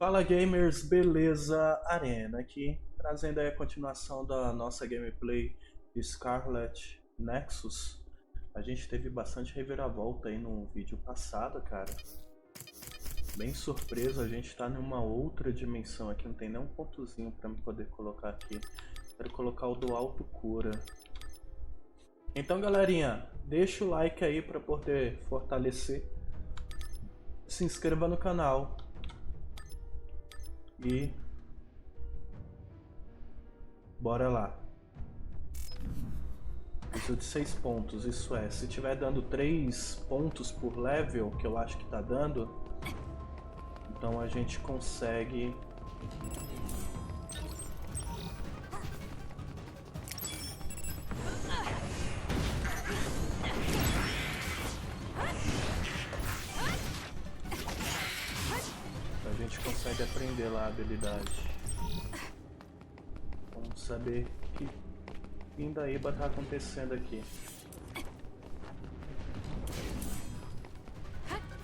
Fala gamers, beleza? Arena aqui, trazendo aí a continuação da nossa gameplay de Scarlet Nexus. A gente teve bastante reviravolta aí no vídeo passado, cara. Bem surpreso, a gente tá numa outra dimensão aqui, não tem nem um pontozinho pra me poder colocar aqui. Quero colocar o do alto cura. Então galerinha, deixa o like aí pra poder fortalecer. Se inscreva no canal. E bora lá. Preciso de 6 pontos, isso é, se tiver dando 3 pontos por level, que eu acho que tá dando, então a gente consegue aprender lá a habilidade. Vamos saber que pindaíba tá acontecendo aqui.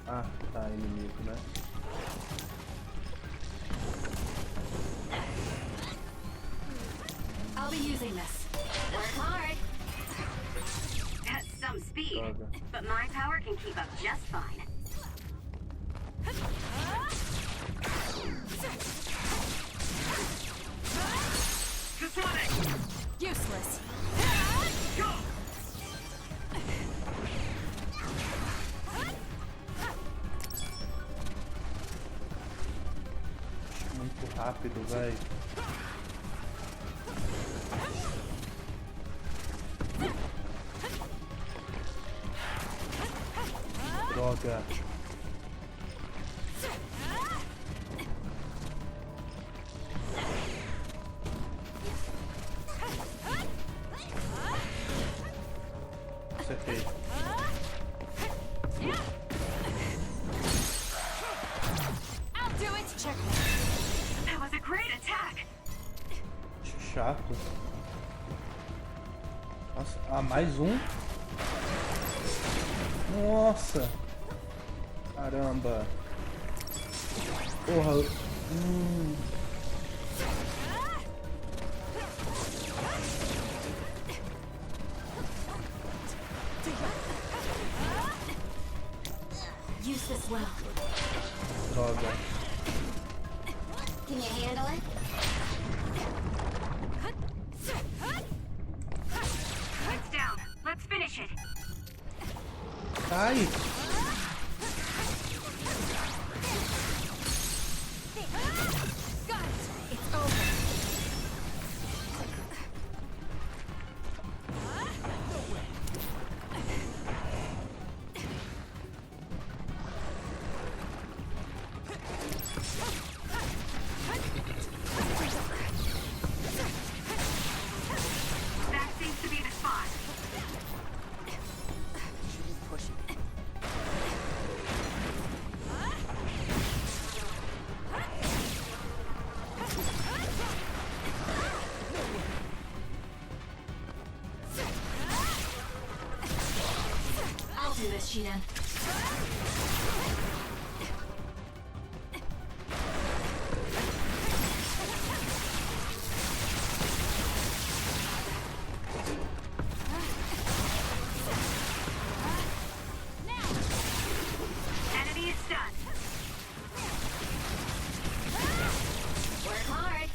Ah, tá, inimigo, né? I'll be using this. Work hard. At some speed, but my power can keep up just fine. Useless. Go. Muito rápido, velho. Droga. Acertei. That was a great attack. Chato. Nossa, ah, mais um? Nossa! Caramba! Porra! Use this well. Droga! Can you handle it? It's down. Let's finish it. Ai! Got it. It's over. That seems to be the spot. I'll do this, Sheena. Enemy is stunned. Work hard.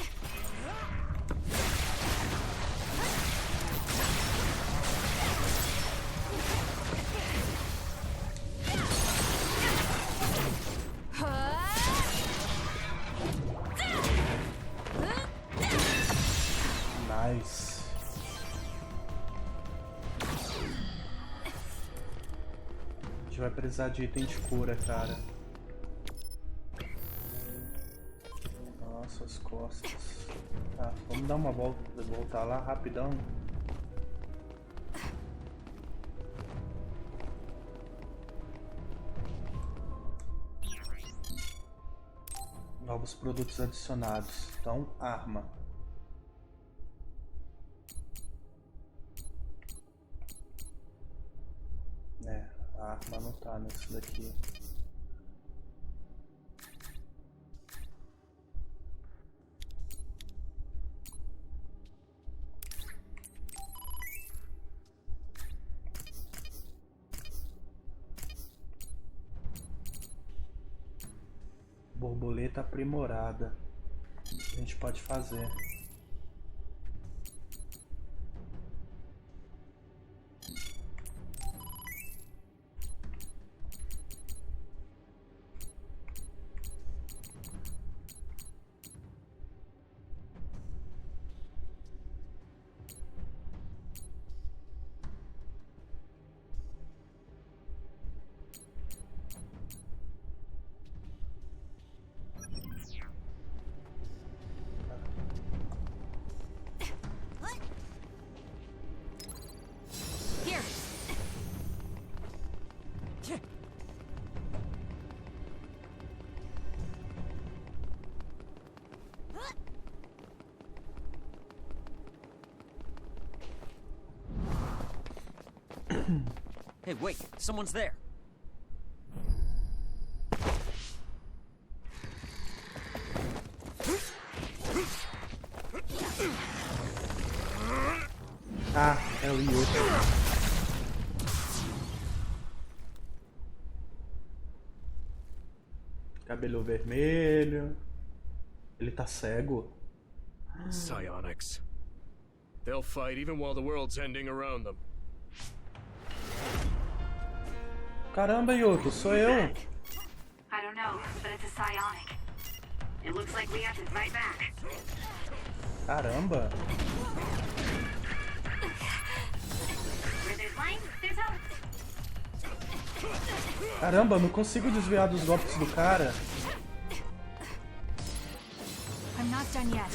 Nice! A gente vai precisar de item de cura, cara. Nossa, as costas. Tá, vamos dar uma volta, voltar lá rapidão. Novos produtos adicionados. Então, arma. É, a arma não tá nesse daqui. Borboleta aprimorada. A gente pode fazer. Hey, wait! Someone's there! Ah, é o Yuto. Cabelo vermelho. Ele tá cego. Psionics. They'll fight even while the world's ending around them. Caramba, Yuto, sou eu. I don't know, but it's a psionic. It looks like we have to fight back. Caramba. Where there's light, there's hope. Caramba, eu não consigo desviar dos golpes do cara. I'm not done yet.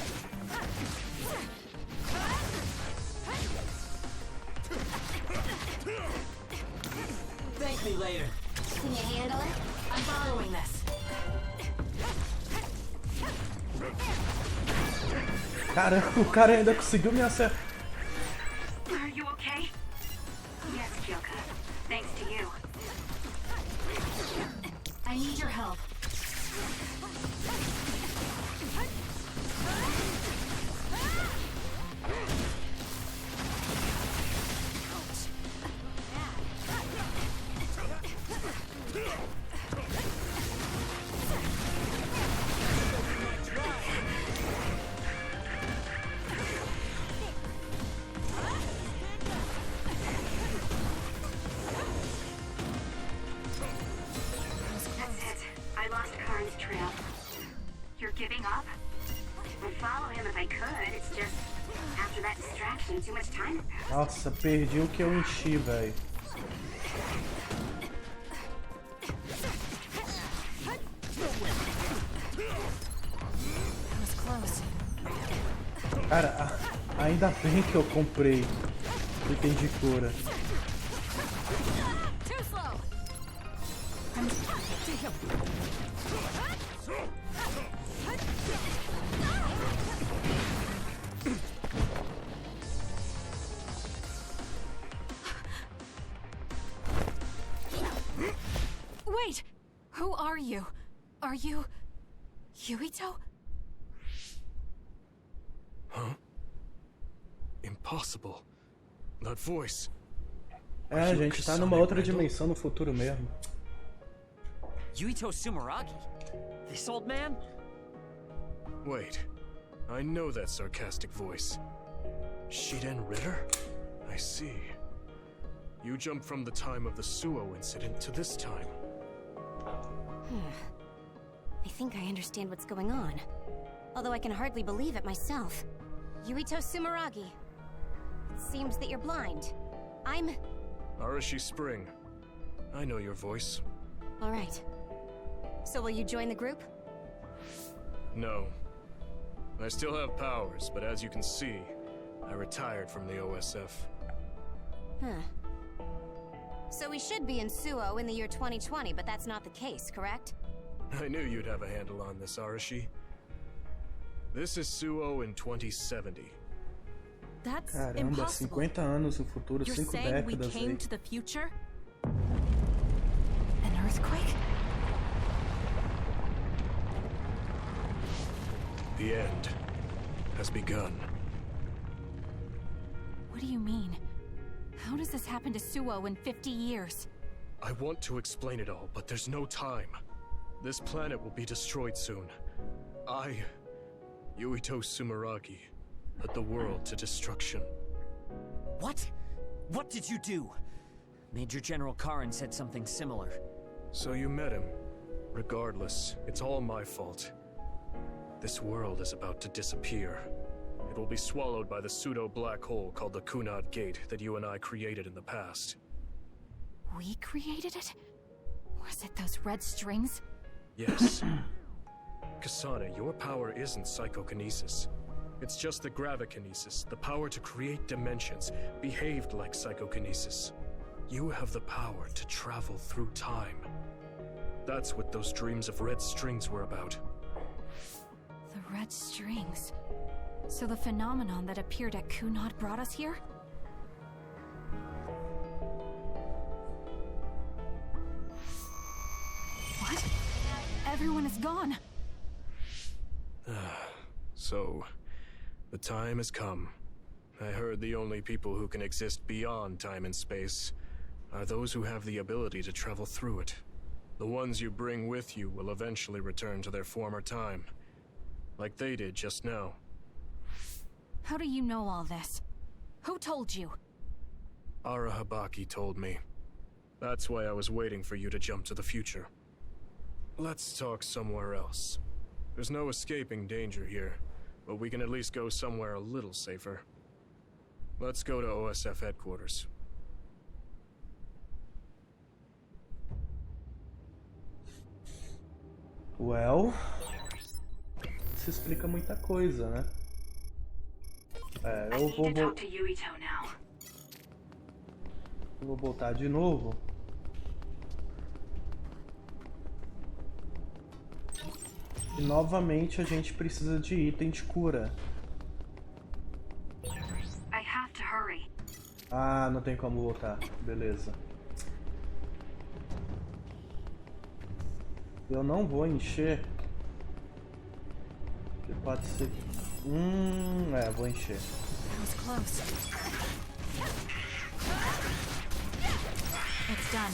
Thank me later. Can you handle it? I'm following this. Caramba, o cara ainda conseguiu me acertar. Are you okay? Yes, Kyoka. Thanks to you. I need your help. That's it. I lost Karin's trail. You're giving up? I'd follow him if I could. It's just after that distraction, too much time had passed. Nossa, perdi o que eu enchi, velho. That was close. Cara, ainda bem que eu comprei item de cura. Too slow. Wait! Who are you? Are you... Yuito? Huh? Impossible. That voice. É, a gente tá numa outra dimensão no futuro mesmo. Yuito Sumeragi? This old man? Wait. I know that sarcastic voice. Shiden Ritter? I see. You jumped from the time of the Suo incident to this time. I think I understand what's going on. Although I can hardly believe it myself. Yuito Sumeragi. It seems that you're blind. I'm... Arashi Spring. I know your voice. Alright. So will you join the group? No. I still have powers, but as you can see, I retired from the OSF. Huh. So we should be in Suo in the year 2020, but that's not the case, correct? I knew you'd have a handle on this, Arashi. This is Suo in 2070. That's Caramba, impossible. 50 anos no futuro, You're 5 saying we décadas came aí. to the future? An earthquake? The end has begun. What do you mean? How does this happen to Suo in 50 years? I want to explain it all, but there's no time. This planet will be destroyed soon. I, Yuito Sumeragi, led the world to destruction. What? What did you do? Major General Karin said something similar. So you met him. Regardless, it's all my fault. This world is about to disappear. It will be swallowed by the pseudo-black hole called the Kunad Gate that you and I created in the past. We created it? Was it those red strings? Yes. Kasane, your power isn't psychokinesis. It's just the gravikinesis, the power to create dimensions, behaved like psychokinesis. You have the power to travel through time. That's what those dreams of red strings were about. The red strings. So the phenomenon that appeared at Kunad brought us here? What? Everyone is gone. So, the time has come. I heard the only people who can exist beyond time and space are those who have the ability to travel through it. The ones you bring with you will eventually return to their former time, like they did just now. How do you know all this? Who told you? Arahabaki told me. That's why I was waiting for you to jump to the future. Let's talk somewhere else. There's no escaping danger here, but we can at least go somewhere a little safer. Let's go to OSF headquarters. Well, isso explica muita coisa, né? I need to talk to Yuito now. Eu vou voltar de novo. E novamente a gente precisa de item de cura. I have to hurry. Ah, não tem como voltar. Beleza. Eu não vou encher. Que pode ser. Vou encher. That was close. It's done.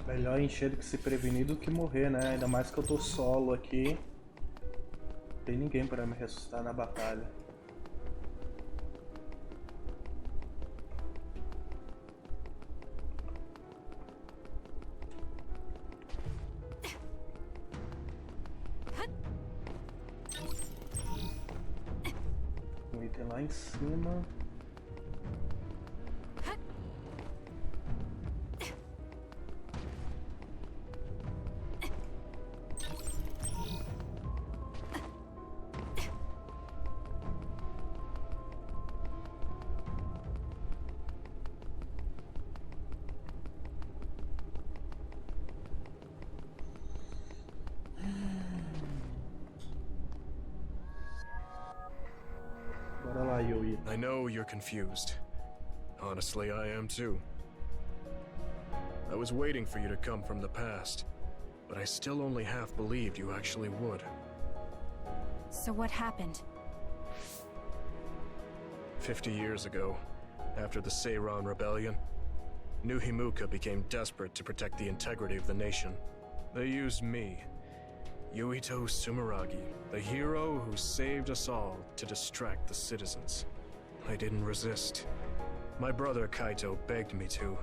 Melhor encher do que se prevenir do que morrer, né? Ainda mais que eu tô solo aqui. Não tem ninguém para me ressuscitar na batalha. Um item lá em cima. I know you're confused. Honestly, I am too. I was waiting for you to come from the past, but I still only half believed you actually would. So what happened? 50 years ago, after the Seiran Rebellion, New Himuka became desperate to protect the integrity of the nation. They used me, Yuito Sumeragi, the hero who saved us all, to distract the citizens. I didn't resist. My brother Kaito begged me to.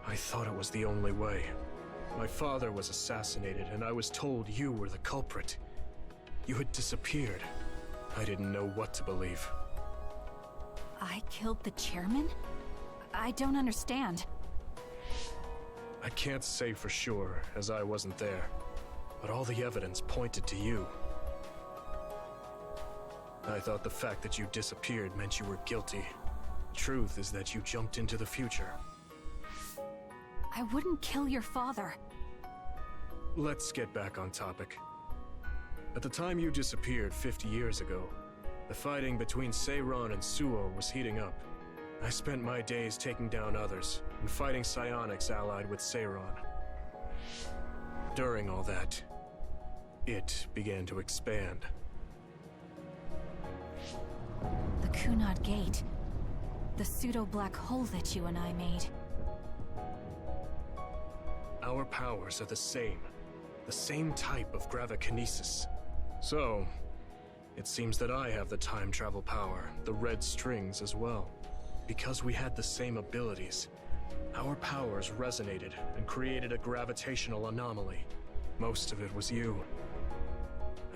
I thought it was the only way. My father was assassinated, and I was told you were the culprit. You had disappeared. I didn't know what to believe. I killed the chairman? I don't understand. I can't say for sure, as I wasn't there, but all the evidence pointed to you. I thought the fact that you disappeared meant you were guilty. The truth is that you jumped into the future. I wouldn't kill your father. Let's get back on topic. At the time you disappeared 50 years ago, the fighting between Seiran and Suo was heating up. I spent my days taking down others and fighting psionics allied with Seiran. During all that, it began to expand. The Kunad Gate. The pseudo-black hole that you and I made. Our powers are the same type of gravikinesis. So, it seems that I have the time travel power, the red strings as well. Because we had the same abilities, our powers resonated and created a gravitational anomaly. Most of it was you.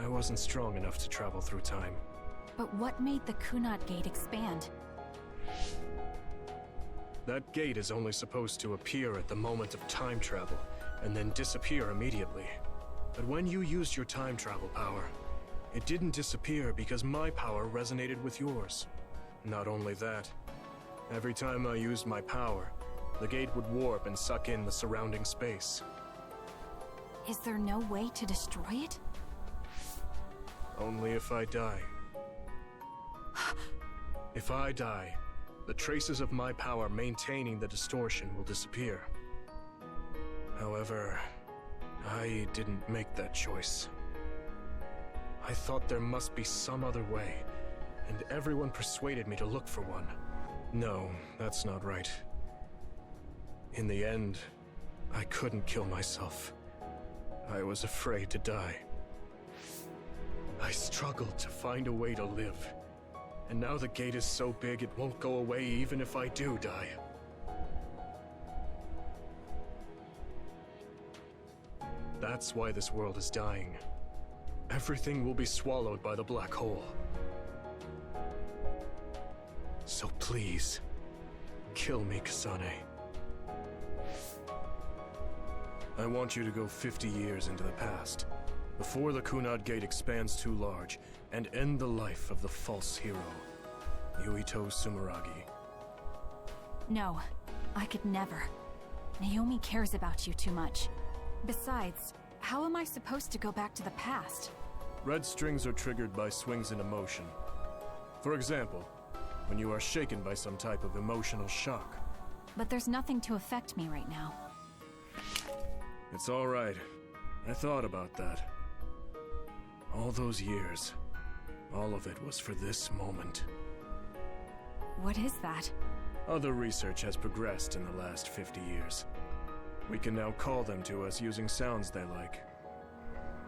I wasn't strong enough to travel through time. But what made the Kunad Gate expand? That gate is only supposed to appear at the moment of time travel, and then disappear immediately. But when you used your time travel power, it didn't disappear because my power resonated with yours. Not only that, every time I used my power, the gate would warp and suck in the surrounding space. Is there no way to destroy it? Only if I die. If I die, the traces of my power maintaining the distortion will disappear. However, I didn't make that choice. I thought there must be some other way, and everyone persuaded me to look for one. No, that's not right. In the end, I couldn't kill myself. I was afraid to die. I struggled to find a way to live. And now the gate is so big it won't go away even if I do die. That's why this world is dying. Everything will be swallowed by the black hole. So please, kill me, Kasane. I want you to go 50 years into the past, before the Kunad Gate expands too large, and end the life of the false hero, Yuito Sumeragi. No, I could never. Naomi cares about you too much. Besides, how am I supposed to go back to the past? Red strings are triggered by swings in emotion. For example, when you are shaken by some type of emotional shock. But there's nothing to affect me right now. It's all right. I thought about that. All those years, all of it was for this moment. What is that? Other research has progressed in the last 50 years. We can now call them to us using sounds they like.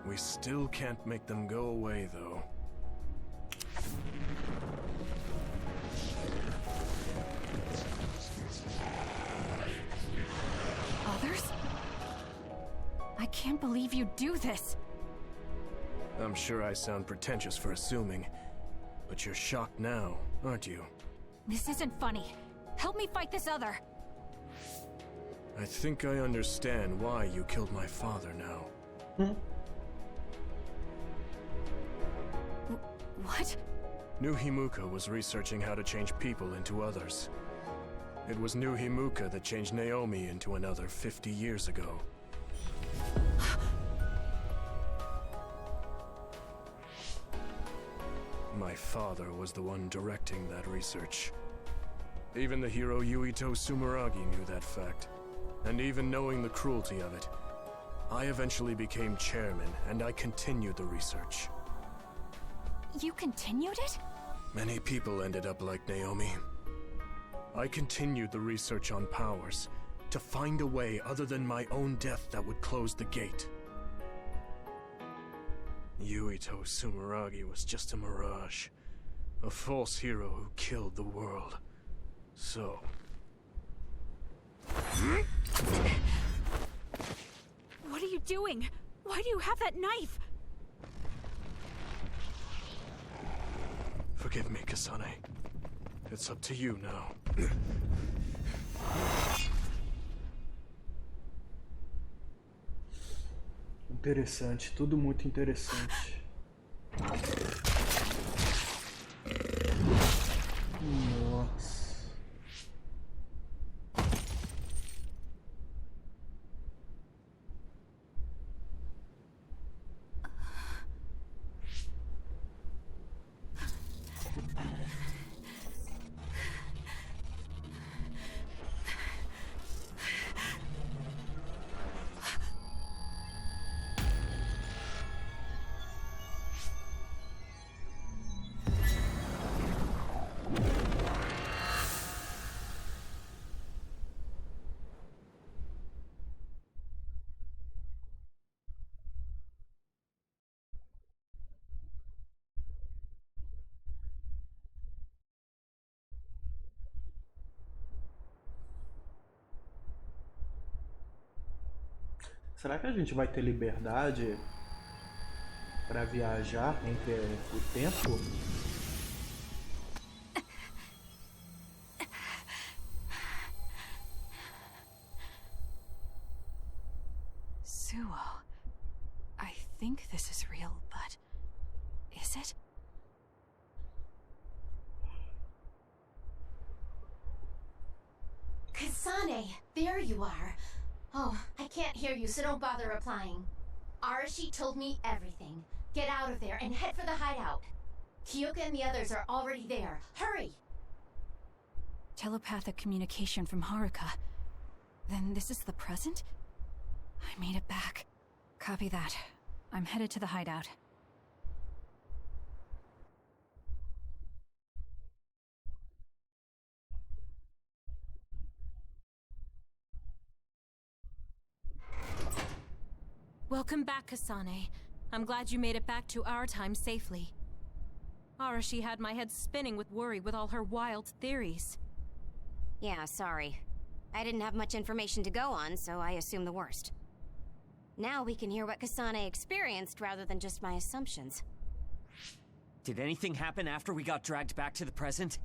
We still can't make them go away, though. Others? I can't believe you do this! I'm sure I sound pretentious for assuming, but you're shocked now, aren't you? This isn't funny. Help me fight this other! I think I understand why you killed my father now. What? New Himuka was researching how to change people into others. It was New Himuka that changed Naomi into another 50 years ago. My father was the one directing that research. Even the hero Yuito Sumeragi knew that fact. And even knowing the cruelty of it, I eventually became chairman and I continued the research. You continued it? Many people ended up like Naomi. I continued the research on powers, to find a way other than my own death that would close the gate. Yuito Sumeragi was just a mirage, a false hero who killed the world. So... What are you doing? Why do you have that knife? Forgive me, Kasane. It's up to you now. Interessante, tudo muito interessante. Nossa. Será que a gente vai ter liberdade para viajar entre o tempo? Suo. I think this is real, but is it? Kasane, there you are. Oh, I can't hear you, so don't bother replying. Arashi told me everything. Get out of there and head for the hideout. Kyoka and the others are already there. Hurry! Telepathic communication from Haruka. Then this is the present? I made it back. Copy that. I'm headed to the hideout. Welcome back, Kasane. I'm glad you made it back to our time safely. Arashi had my head spinning with worry with all her wild theories. Yeah, sorry. I didn't have much information to go on, so I assumed the worst. Now we can hear what Kasane experienced rather than just my assumptions. Did anything happen after we got dragged back to the present?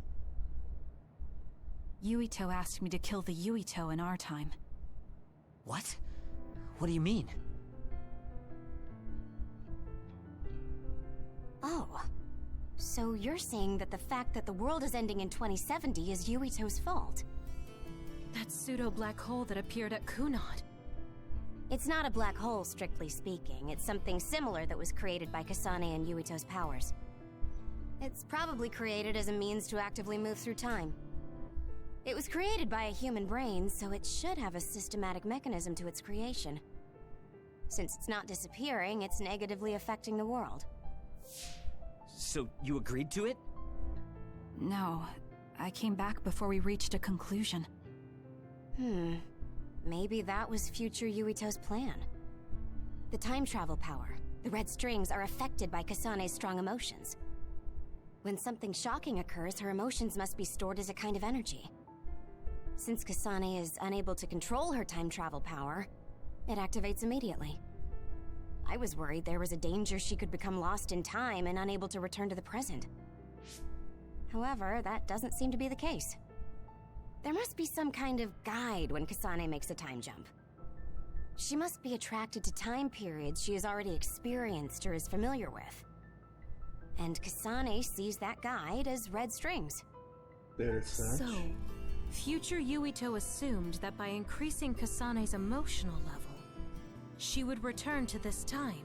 Yuito asked me to kill the Yuito in our time. What? What do you mean? Oh. So you're saying that the fact that the world is ending in 2070 is Yuito's fault? That pseudo-black hole that appeared at Kunad. It's not a black hole, strictly speaking. It's something similar that was created by Kasane and Yuito's powers. It's probably created as a means to actively move through time. It was created by a human brain, so it should have a systematic mechanism to its creation. Since it's not disappearing, it's negatively affecting the world. So you agreed to it? No, I came back before we reached a conclusion. Maybe that was future Yuito's plan. The time travel power, the red strings, are affected by Kasane's strong emotions. When something shocking occurs, her emotions must be stored as a kind of energy. Since Kasane is unable to control her time travel power, it activates immediately. I was worried there was a danger she could become lost in time and unable to return to the present. However, that doesn't seem to be the case. There must be some kind of guide when Kasane makes a time jump. She must be attracted to time periods she has already experienced or is familiar with. And Kasane sees that guide as red strings. There's such. So, future Yuito assumed that by increasing Kasane's emotional level, she would return to this time.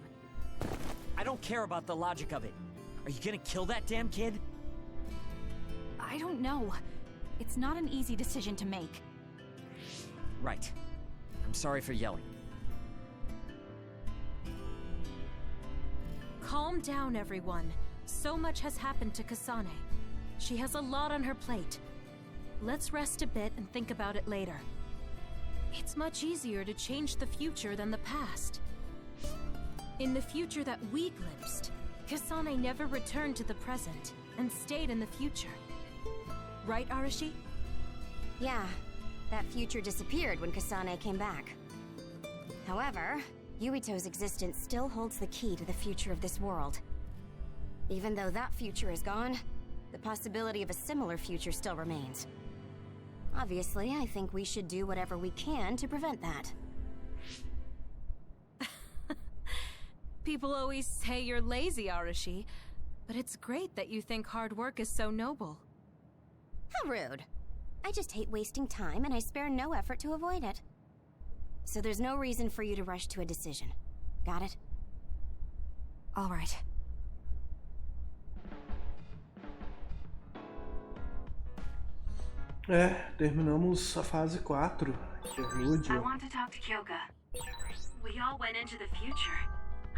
I don't care about the logic of it. Are you gonna kill that damn kid? I don't know. It's not an easy decision to make. Right. I'm sorry for yelling. Calm down, everyone. So much has happened to Kasane. She has a lot on her plate. Let's rest a bit and think about it later. It's much easier to change the future than the past. In the future that we glimpsed, Kasane never returned to the present and stayed in the future. Right, Arashi? Yeah, that future disappeared when Kasane came back. However, Yuito's existence still holds the key to the future of this world. Even though that future is gone, the possibility of a similar future still remains. Obviously, I think we should do whatever we can to prevent that. People always say you're lazy, Arashi, but it's great that you think hard work is so noble. How rude. I just hate wasting time and I spare no effort to avoid it. So there's no reason for you to rush to a decision. Got it? All right. Terminamos a fase 4, Interlúdio. I want to talk to Kyoka. We all went into the future.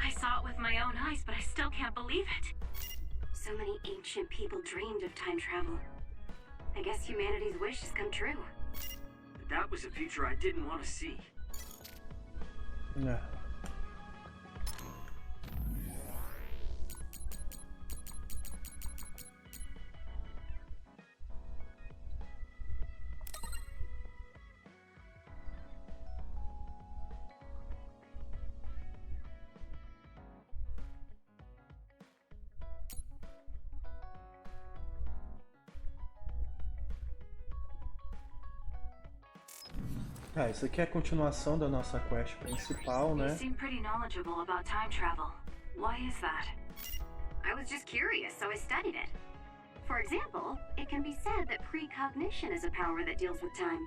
I saw it with my own eyes, but I still can't believe it. So many ancient people dreamed of time travel. I guess humanity's wish has come true. But that was a future I didn't want to see. É. Ah, isso aqui é a continuação da nossa quest principal, You né? seem pretty knowledgeable about time travel. Why is that? I was just curious, so I studied it. For example, it can be said that precognition is a power that deals with time.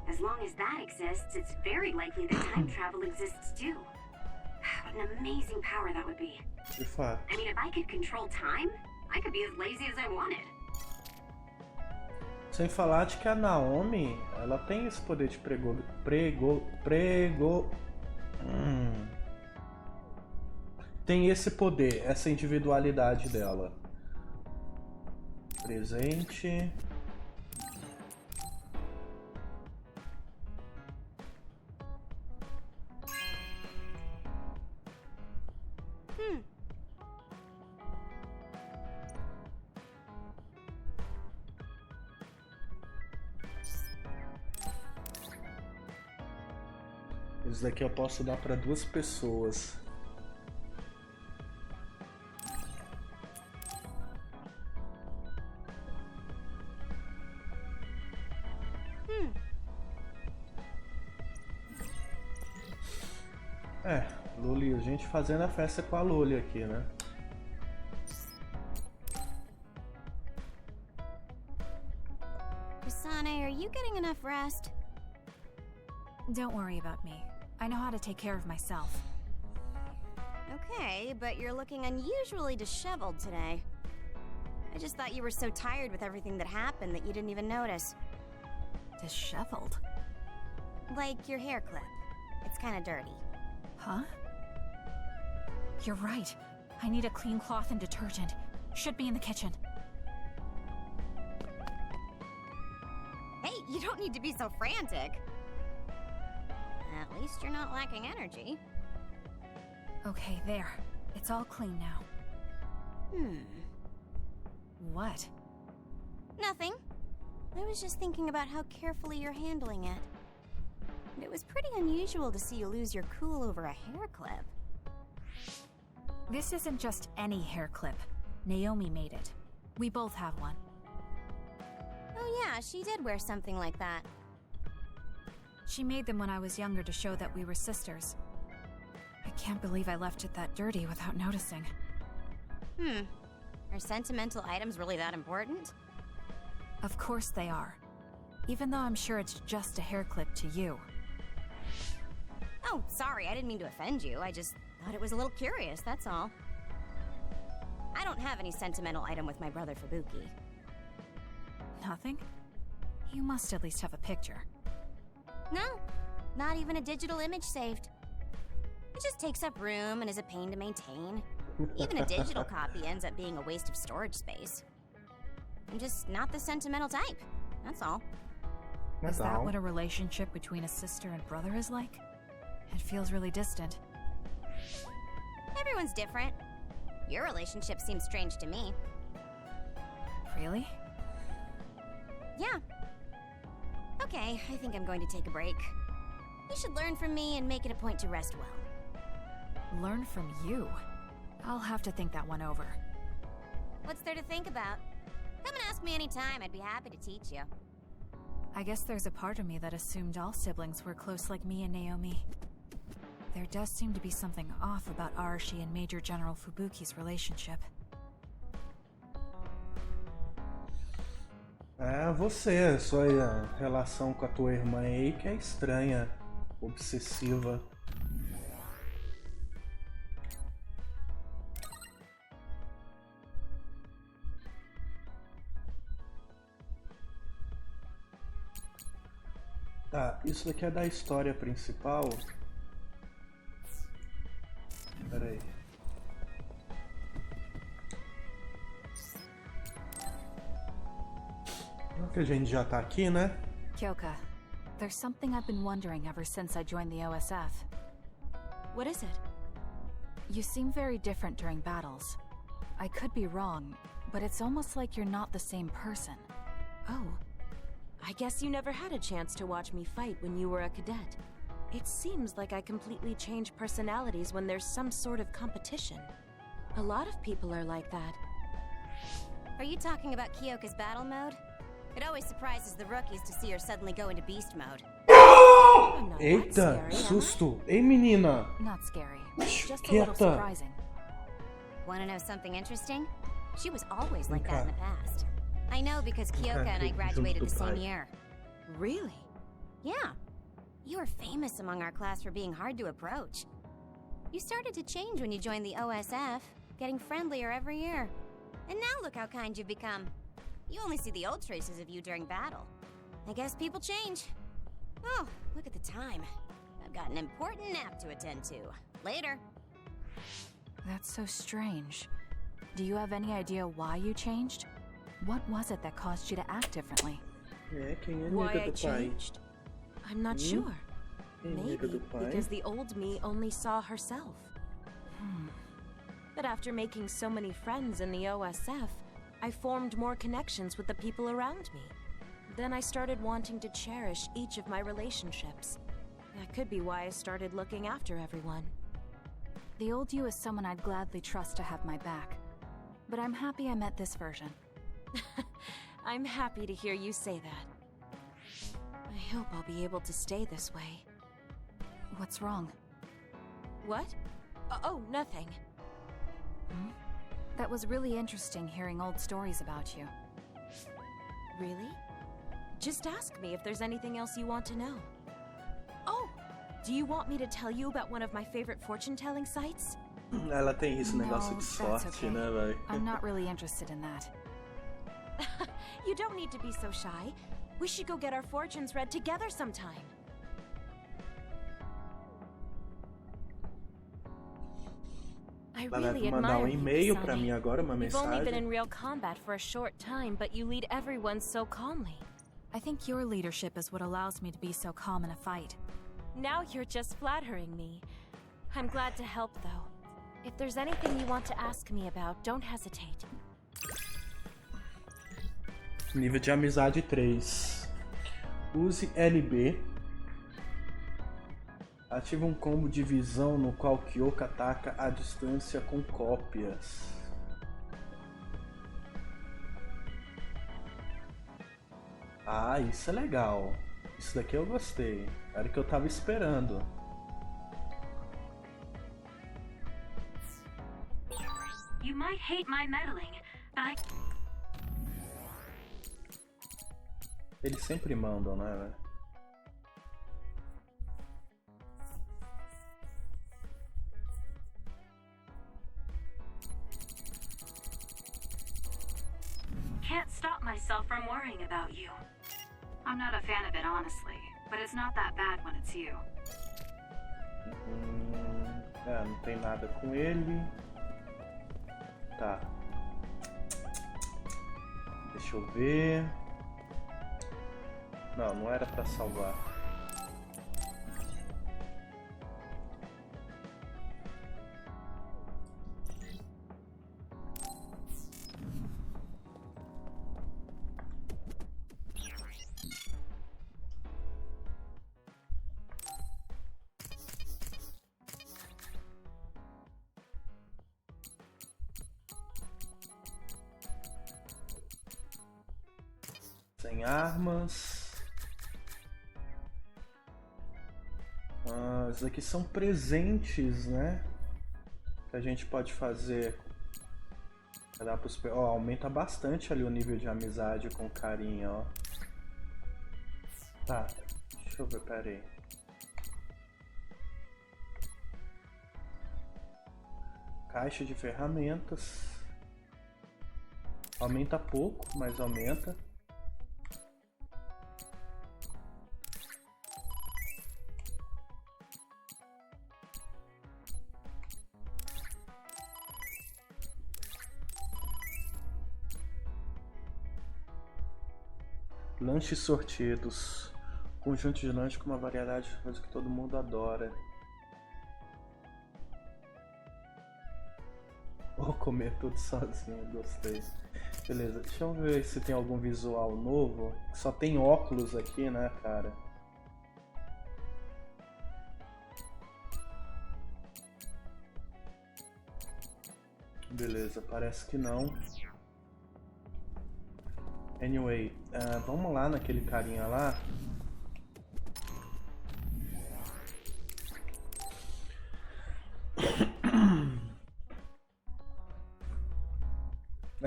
As long as that exists, it's very likely that time travel exists too. What an amazing power that would be. De fato. I mean, if I could control time, I could be as lazy as I wanted. Sem falar de que a Naomi, ela tem esse poder de tem esse poder, essa individualidade dela. Presente. Esse daqui eu posso dar para 2 pessoas. É, Loli, a gente fazendo a festa com a Loli aqui, né? Kasane, are you getting enough rest? Don't worry about me. I know how to take care of myself. Okay, but you're looking unusually disheveled today. I just thought you were so tired with everything that happened that you didn't even notice. Disheveled? Like your hair clip. It's kinda dirty. Huh? You're right. I need a clean cloth and detergent. Should be in the kitchen. Hey, you don't need to be so frantic. At least you're not lacking energy. Okay, there. It's all clean now. What? Nothing. I was just thinking about how carefully you're handling it. It was pretty unusual to see you lose your cool over a hair clip. This isn't just any hair clip. Naomi made it. We both have one. Oh yeah, she did wear something like that. She made them when I was younger to show that we were sisters. I can't believe I left it that dirty without noticing. Are sentimental items really that important? Of course they are. Even though I'm sure it's just a hair clip to you. Oh, sorry, I didn't mean to offend you. I just thought it was a little curious, that's all. I don't have any sentimental item with my brother Fubuki. Nothing? You must at least have a picture. No, not even a digital image saved. It just takes up room and is a pain to maintain. Even a digital copy ends up being a waste of storage space. I'm just not the sentimental type, that's all. Is that what a relationship between a sister and brother is like? It feels really distant. Everyone's different. Your relationship seems strange to me. Really? Yeah. Okay, I think I'm going to take a break. You should learn from me and make it a point to rest well. Learn from you? I'll have to think that one over. What's there to think about? Come and ask me anytime, I'd be happy to teach you. I guess there's a part of me that assumed all siblings were close like me and Naomi. There does seem to be something off about Arashi and Major General Fubuki's relationship. É você, sua relação com a tua irmã aí que é estranha, obsessiva. Tá, isso daqui é da história principal. Pera aí. Que a gente já tá aqui, né? Kyoka, there's something I've been wondering ever since I joined the OSF. What is it? You seem very different during battles. I could be wrong, but it's almost like you're not the same person. Oh. I guess you never had a chance to watch me fight when you were a cadet. It seems like I completely change personalities when there's some sort of competition. A lot of people are like that. Are you talking about Kyoka's battle mode? It always surprises the rookies to see her suddenly go into beast mode. I'm not that Eita, scary, am I? susto. Ei, menina. Not scary. Shh, Just a little quieta. surprising. Want to know something interesting? She was always like that in the past. I know because Kyoka and I graduated the same year. Really? Yeah. You were famous among our class for being hard to approach. You started to change when you joined the OSF, getting friendlier every year. And now look how kind you've become. You only see the old traces of you during battle. I guess people change. Oh, look at the time. I've got an important nap to attend to. Later. That's so strange. Do you have any idea why you changed? What was it that caused you to act differently? É, quem é Why nega I do pai? changed? I'm not sure. Quem é nega Maybe do pai? because the old me only saw herself. But after making so many friends in the OSF, I formed more connections with the people around me. Then I started wanting to cherish each of my relationships. That could be why I started looking after everyone. The old you is someone I'd gladly trust to have my back. But I'm happy I met this version. I'm happy to hear you say that. I hope I'll be able to stay this way. What's wrong? What? Oh, nothing. That was really interesting hearing old stories about you. Really? Just ask me if there's anything else you want to know. Oh, do you want me to tell you about one of my favorite fortune-telling sites? Ela tem esse negócio de that's sorte, okay. né, véi? I'm not really interested in that. You don't need to be so shy. We should go get our fortunes read together sometime. I Ela vai really mandar admire you, e-mail pra Kasane. mim agora, uma You've only been mensagem. in real combat for a short time, but you lead everyone so calmly. I think your leadership is what allows me to be so calm in a fight. Now you're just flattering me. I'm glad to help, though. If there's anything you want to ask me about, don't hesitate. Nível de amizade 3. Use LB. Ativa um combo de visão no qual Kyoka ataca à distância com cópias. Ah, isso é legal. Isso daqui eu gostei. Era o que eu tava esperando. You might hate my meddling, but I... Eles sempre mandam, né, velho? can't stop myself from worrying about you. I'm not a fan of it, honestly, but it's not that bad when it's you. É, não tem nada com ele. Tá. Deixa eu ver. Não, não era pra salvar. Sem armas. Esses aqui são presentes, né? Que a gente pode fazer. Dá pros... Ó, aumenta bastante ali o nível de amizade com carinha, ó. Tá, deixa eu ver, pera aí. Caixa de ferramentas. Aumenta pouco, mas aumenta. Lanches sortidos. Conjunto de lanche com uma variedade de coisas que todo mundo adora. Vou comer tudo sozinho, gostei. Beleza, deixa eu ver se tem algum visual novo. Só tem óculos aqui, né, cara? Beleza, parece que não. Anyway, vamos lá naquele carinha lá.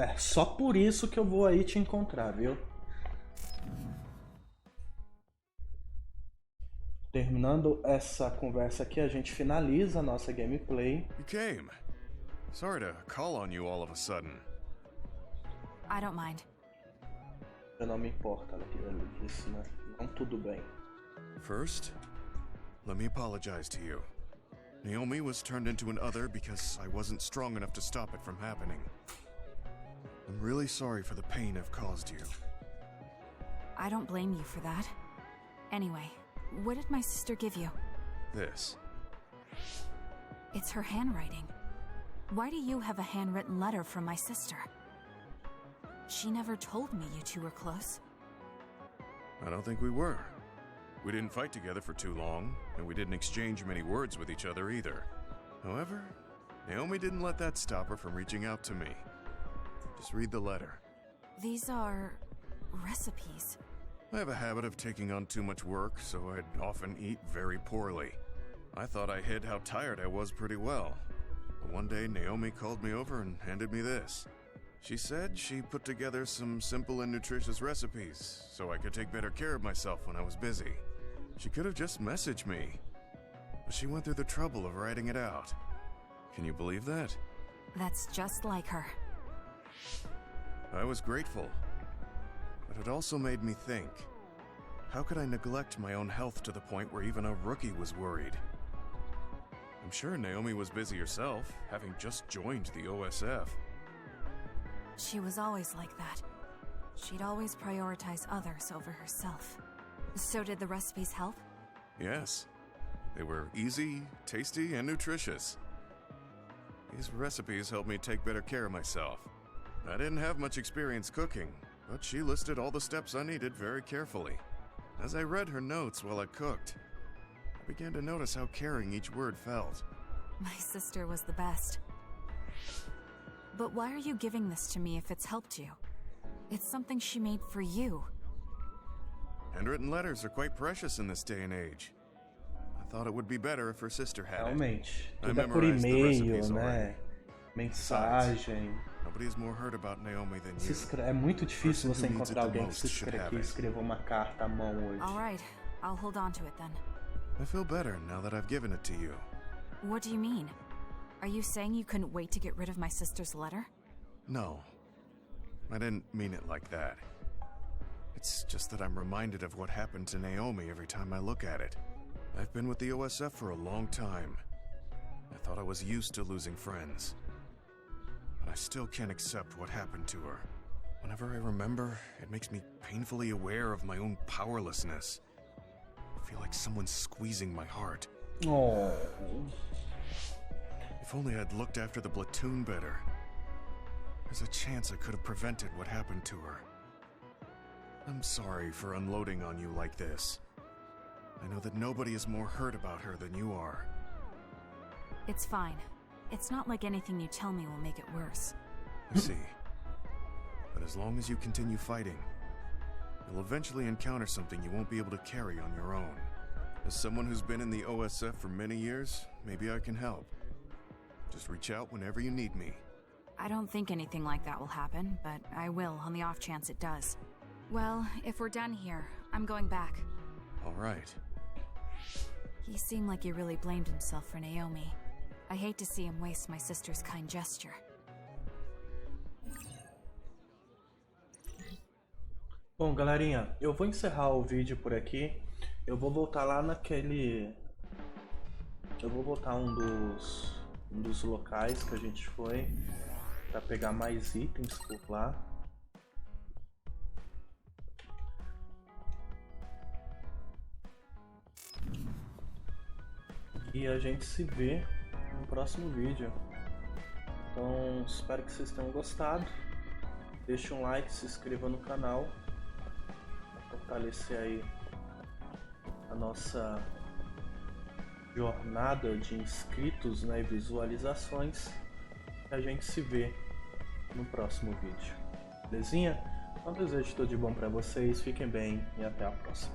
É só por isso que eu vou aí te encontrar, viu? Terminando essa conversa aqui, a gente finaliza a nossa gameplay. You came. Sorry to call on you all of a sudden. I don't mind. Eu não me importo, ela disse, né? Não tudo bem. First, let me apologize to you. Naomi was turned into an other because I wasn't strong enough to stop it from happening. I'm really sorry for the pain I've caused you. I don't blame you for that. Anyway, what did my sister give you? This. It's her handwriting. Why do you have a handwritten letter from my sister? She never told me you two were close. I don't think we were. We didn't fight together for too long, and we didn't exchange many words with each other either. However, Naomi didn't let that stop her from reaching out to me. Just read the letter. These are recipes. I have a habit of taking on too much work, so I'd often eat very poorly. I thought I hid how tired I was pretty well. But one day, Naomi called me over and handed me this. She said she put together some simple and nutritious recipes so I could take better care of myself when I was busy. She could have just messaged me, but she went through the trouble of writing it out. Can you believe that? That's just like her. I was grateful, but it also made me think. How could I neglect my own health to the point where even a rookie was worried? I'm sure Naomi was busy herself, having just joined the OSF. She was always like that. She'd always prioritize others over herself. So did the recipes help? Yes. They were easy, tasty, and nutritious. These recipes helped me take better care of myself. I didn't have much experience cooking, but she listed all the steps I needed very carefully. As I read her notes while I cooked, I began to notice how caring each word felt. My sister was the best. But why are you giving this to me if it's helped you? It's something she made for you. Handwritten letters are quite precious in this day and age. I thought it would be better if her sister had it. Realmente, I tudo é por memorized the e-mail, recipes né? already. Mensagem. Nobody is more hurt about Naomi than you. É muito difícil você Person who needs it encontrar the alguém que most se should have que it. escreveu uma carta à mão hoje. All right, I'll hold on to it then. I feel better now that I've given it to you. What do you mean? Are you saying you couldn't wait to get rid of my sister's letter? No. I didn't mean it like that. It's just that I'm reminded of what happened to Naomi every time I look at it. I've been with the OSF for a long time. I thought I was used to losing friends. But I still can't accept what happened to her. Whenever I remember, it makes me painfully aware of my own powerlessness. I feel like someone's squeezing my heart. Oh. If only I'd looked after the platoon better. There's a chance I could have prevented what happened to her. I'm sorry for unloading on you like this. I know that nobody is more hurt about her than you are. It's fine. It's not like anything you tell me will make it worse. I see. But as long as you continue fighting, you'll eventually encounter something you won't be able to carry on your own. As someone who's been in the OSF for many years, maybe I can help. Just reach out whenever you need me. I don't think anything like that will happen, but I will on the off chance it does. Well, if we're done here, I'm going back. All right. He seemed like he really blamed himself for Naomi. I hate to see him waste my sister's kind gesture. Bom, galerinha, eu vou encerrar o vídeo por aqui. Eu vou voltar lá naquele... Eu vou voltar um dos locais que a gente foi para pegar mais itens por lá. E a gente se vê no próximo vídeo. Então, espero que vocês tenham gostado. Deixe um like, se inscreva no canal. Para fortalecer aí a nossa jornada de inscritos, né, e visualizações. E a gente se vê no próximo vídeo. Belezinha? Então, desejo tudo de bom para vocês. Fiquem bem e até a próxima.